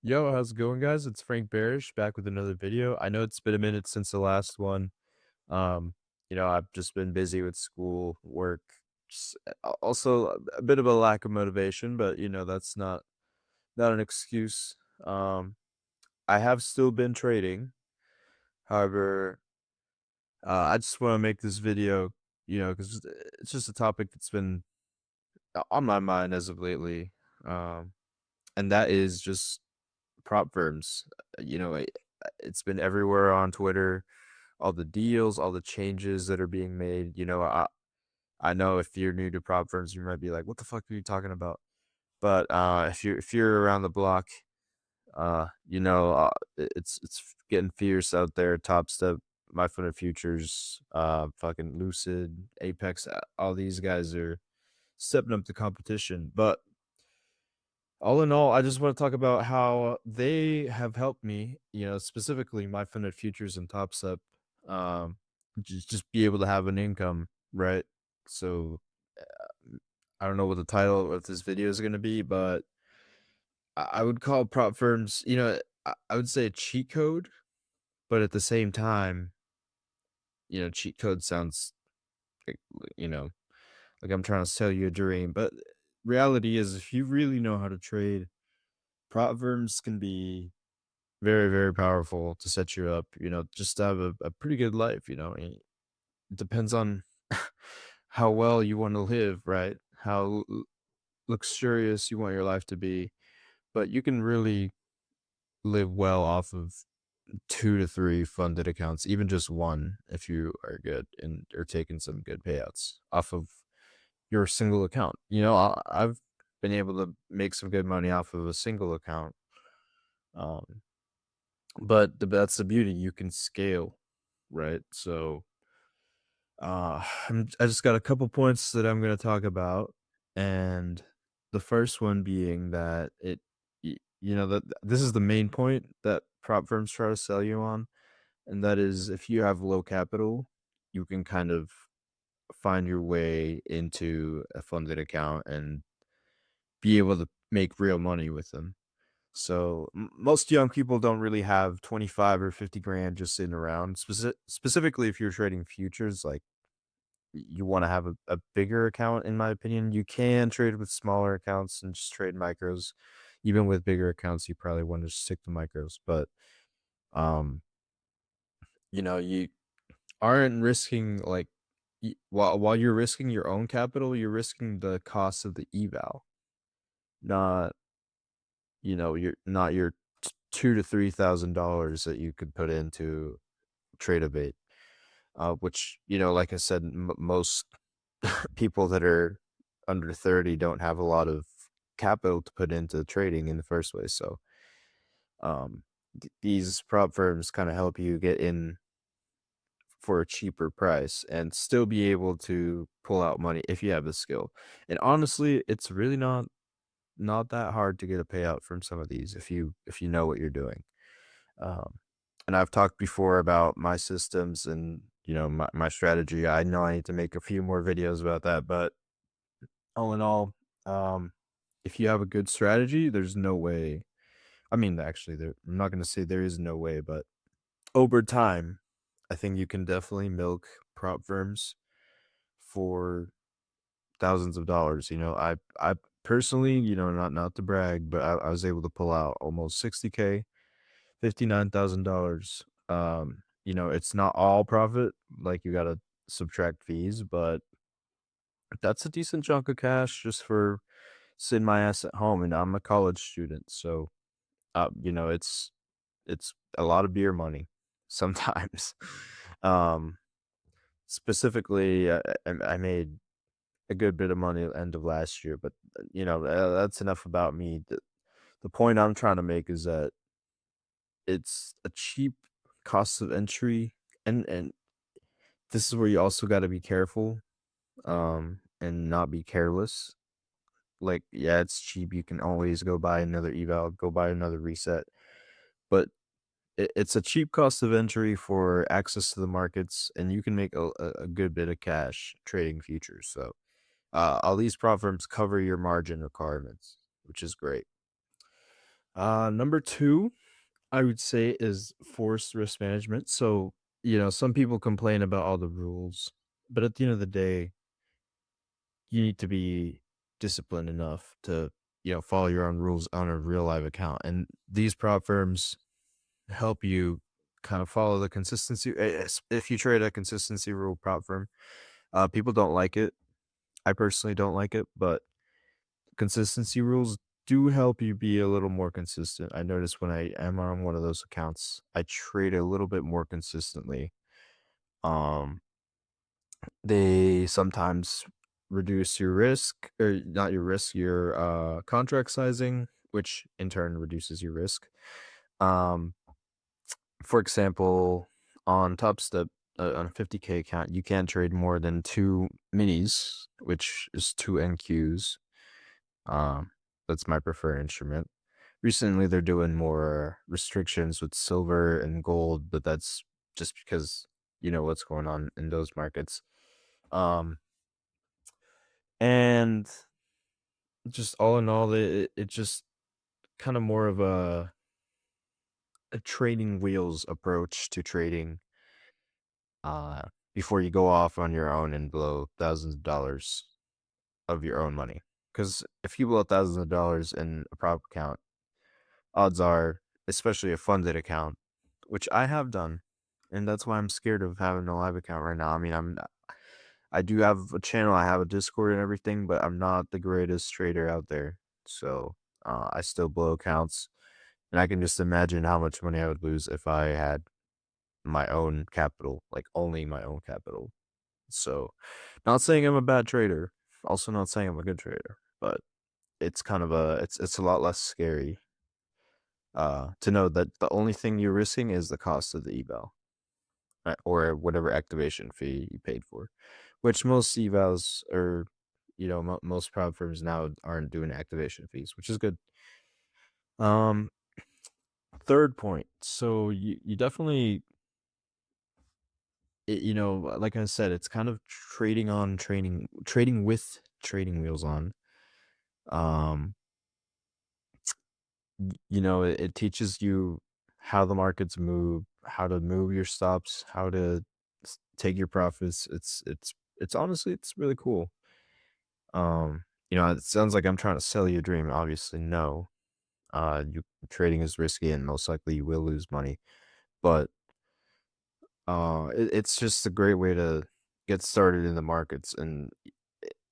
Yo, how's it going, guys? It's Frank Barish back with another video. I know it's been a minute since the last one. Um, I've just been busy with school, work, also a bit of a lack of motivation, but that's not an excuse. Um, I have still been trading. However, I just want to make this video, because it's just a topic that's been on my mind as of lately. Um, and that is just prop firms. It's been everywhere on Twitter, all the deals, all the changes that are being made. I know if you're new to prop firms, you might be like, "What the fuck are you talking about?" But if you're around the block, it's getting fierce out there. Top Step, My Fun Futures, fucking Lucid, Apex, all these guys are stepping up the competition. But all in all, I just want to talk about how they have helped me, specifically my funded futures and Top Step, just be able to have an income, right? So I don't know what the title of this video is going to be, but I would call prop firms, I would say a cheat code, but at the same time, cheat code sounds like, you know, like I'm trying to sell you a dream. But reality is, if you really know how to trade, prop firms can be very, very powerful to set you up, just to have a pretty good life, it depends on how well you wanna live, right? How l luxurious you want your life to be, but you can really live well off of 2 to 3 funded accounts, even just 1 if you are good and are taking some good payouts off of your single account. I've been able to make some good money off of a single account, um, but that's the beauty, you can scale, right? So, I just got a couple points that I'm gonna talk about, and the first one being that that this is the main point that prop firms try to sell you on, and that is if you have low capital, you can kind of find your way into a funded account and be able to make real money with them. So most young people don't really have 25 or 50 grand just sitting around. Specifically, if you're trading futures, like you want to have a bigger account, in my opinion. You can trade with smaller accounts and just trade micros. Even with bigger accounts, you probably want to stick to micros. But um, you aren't risking like while you're risking your own capital, you're risking the cost of the eval, not you're not your 2 to 3 thousand dollars that you could put into trade a bait. Which like I said, most people that are under 30 don't have a lot of capital to put into trading in the first place. So these prop firms kind of help you get in for a cheaper price and still be able to pull out money if you have the skill. And honestly, it's really not that hard to get a payout from some of these if you know what you're doing. Um, and I've talked before about my systems and my strategy. I know I need to make a few more videos about that, but all in all, um, if you have a good strategy, there's no way. I mean, actually, I'm not going to say there is no way, but over time, I think you can definitely milk prop firms for thousands of dollars. I personally, not to brag, but I was able to pull out almost 60K, $59,000. It's not all profit, like you got to subtract fees, but that's a decent chunk of cash just for sitting my ass at home. And I'm a college student, so it's a lot of beer money sometimes. um, Specifically, I made a good bit of money at the end of last year, but that's enough about me. The point I'm trying to make is that it's a cheap cost of entry, and this is where you also got to be careful, and not be careless. Like, yeah, it's cheap. You can always go buy another eval, go buy another reset, but it's a cheap cost of entry for access to the markets, and you can make a good bit of cash trading futures. So, all these prop firms cover your margin requirements, which is great. Number 2, I would say is forced risk management. So, some people complain about all the rules, but at the end of the day, you need to be disciplined enough to, follow your own rules on a real live account. And these prop firms help you kind of follow the consistency. If you trade a consistency rule prop firm, people don't like it. I personally don't like it, but consistency rules do help you be a little more consistent. I notice when I am on one of those accounts, I trade a little bit more consistently. Um, they sometimes reduce your risk, or not your risk, your contract sizing, which in turn reduces your risk. Um, for example, on Top Step, on a 50K account, you can't trade more than two minis, which is two NQs. Um, that's my preferred instrument. Recently, they're doing more restrictions with silver and gold, but that's just because what's going on in those markets. Um, and just all in all, it just kind of more of a trading wheels approach to trading. Uh, Before you go off on your own and blow thousands of dollars of your own money, because if you blow thousands of dollars in a prop account, odds are, especially a funded account, which I have done, and that's why I'm scared of having a live account right now. I mean, I do have a channel, I have a Discord and everything, but I'm not the greatest trader out there. So I still blow accounts, and I can just imagine how much money I would lose if I had my own capital, like only my own capital. So, not saying I'm a bad trader, also not saying I'm a good trader, but it's kind of it's a lot less scary to know that the only thing you're risking is the cost of the eval, or whatever activation fee you paid for, which most evals, or most prop firms now aren't doing activation fees, which is good. Um, Third point. So you definitely, like I said, it's kind of trading with trading wheels on. Um, it teaches you how the markets move, how to move your stops, how to take your profits. It's honestly, it's really cool. It sounds like I'm trying to sell you a dream. Obviously, no. Trading is risky, and most likely you will lose money. But it's just a great way to get started in the markets, and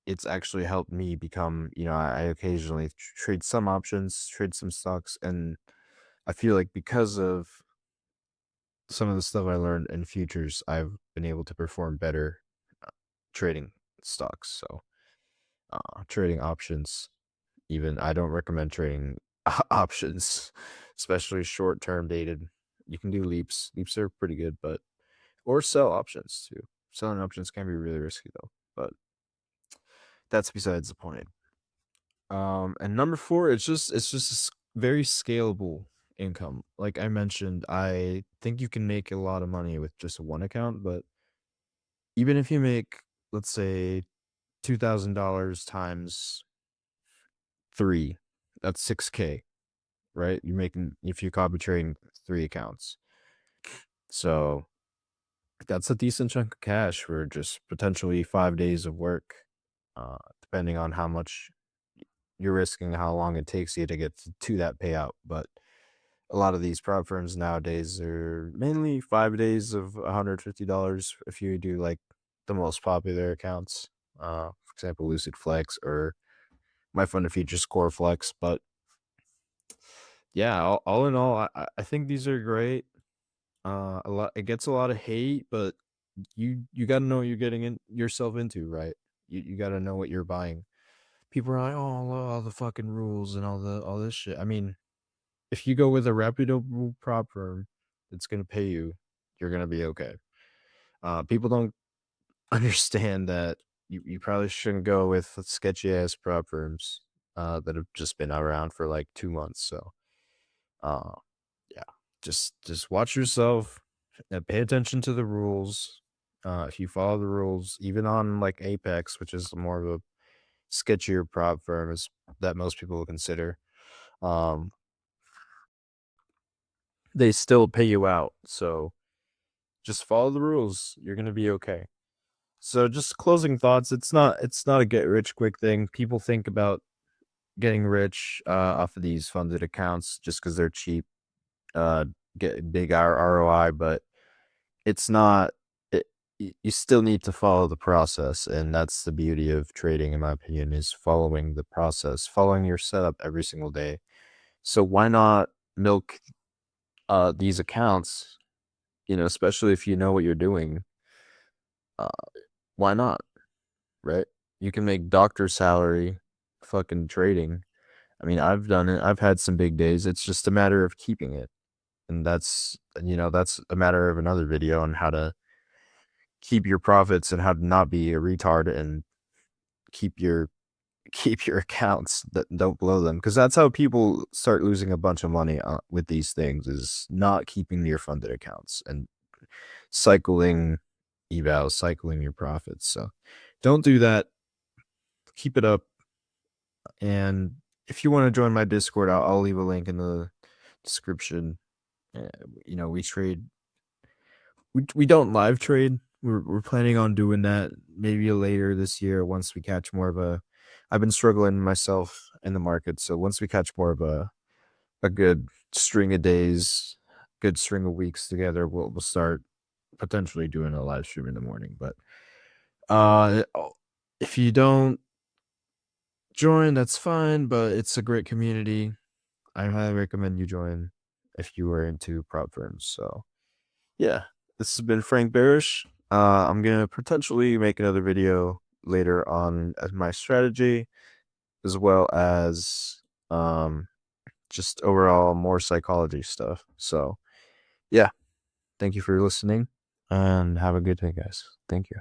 it's actually helped me become. I occasionally trade some options, trade some stocks, and I feel like because of some of the stuff I learned in futures, I've been able to perform better trading stocks. So, trading options, even I don't recommend trading options, especially short term dated. You can do leaps. Leaps are pretty good, but or sell options too. Selling options can be really risky though, but that's besides the point. And number 4, it's just very scalable income. Like I mentioned, I think you can make a lot of money with just one account, but even if you make, let's say, $2,000 times 3, that's 6K, right? You're making, if you copy trading 3 accounts. So that's a decent chunk of cash for just potentially 5 days of work, depending on how much you're risking, how long it takes you to get to that payout. But a lot of these prop firms nowadays are mainly 5 days of $150 if you do like the most popular accounts. For example, Lucid Flex or my fund of future Score Flex. But yeah, all in all, I think these are great. A lot, it gets a lot of hate, but you got to know what you're getting in yourself into, right? You got to know what you're buying. People are like, oh, all the fucking rules and all this shit. I mean, if you go with a reputable prop firm that's gonna pay you, you're gonna be okay. People don't understand that you probably shouldn't go with sketchy ass prop firms that have just been around for like 2 months. So uh, yeah, just watch yourself and pay attention to the rules. If you follow the rules, even on like Apex, which is more of a sketchier prop firm, is that most people will consider. Um, they still pay you out. So just follow the rules. You're gonna be okay. So just closing thoughts. It's not a get rich quick thing. People think about getting rich off of these funded accounts just because they're cheap, uh, get big ROI, but it's not. You still need to follow the process, and that's the beauty of trading, in my opinion, is following the process, following your setup every single day. So why not milk these accounts? Especially if you know what you're doing. Uh, why not? Right? You can make doctor salary, fucking trading. I mean, I've done it. I've had some big days. It's just a matter of keeping it. And that's a matter of another video on how to keep your profits and how to not be a retard and keep your keep your accounts that don't blow them, because that's how people start losing a bunch of money with these things, is not keeping your funded accounts and cycling evals, cycling your profits. So don't do that. Keep it up. And if you want to join my Discord, I'll leave a link in the description. uh, we trade. We don't live trade. We're planning on doing that maybe later this year once we catch more of a. I've been struggling myself in the market, so once we catch more of a good string of days, good string of weeks together, we'll start potentially doing a live stream in the morning. But if you don't join, that's fine. But it's a great community. I highly recommend you join if you are into prop firms. So yeah, this has been Frank Barish. I'm gonna potentially make another video later on as my strategy, as well as just overall more psychology stuff. So yeah, thank you for listening and have a good day, guys. Thank you.